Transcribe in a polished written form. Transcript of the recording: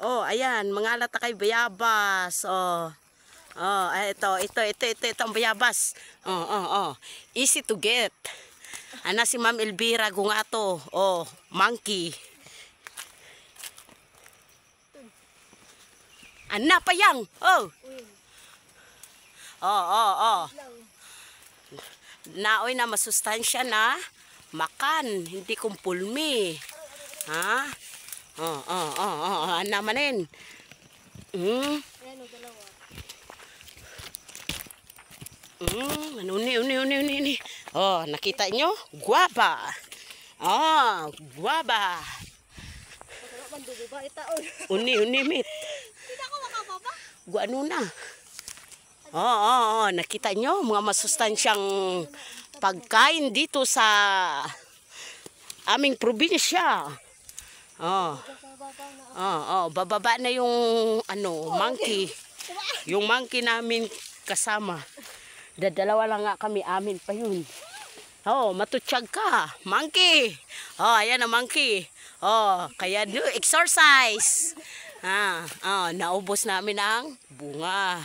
Oh, ayan, mga lata kay bayabas. Oh. Oh, ito ang bayabas. Oh. Easy to get. Ana si Ma'am Elvira Gungato. Oh, monkey. Ana pa yang. Oh. Oh. Naoy na masustansya na makan, hindi kumpulmi. Ha? Ana manin. Uni. Oh, nakita nyo? Guwaba. Oh, guwaba. Uni, mit. Guano na. Nakita nyo? Mga masustansyang pagkain dito sa aming probinsya. Bababa na yung monkey. Yung monkey namin kasama. Dadalawa lang nga kami, amin pa yun. Oh, matutsyag ka, monkey. Oh, ayan ang monkey. Oh, kaya do exercise. Naubos namin ang bunga.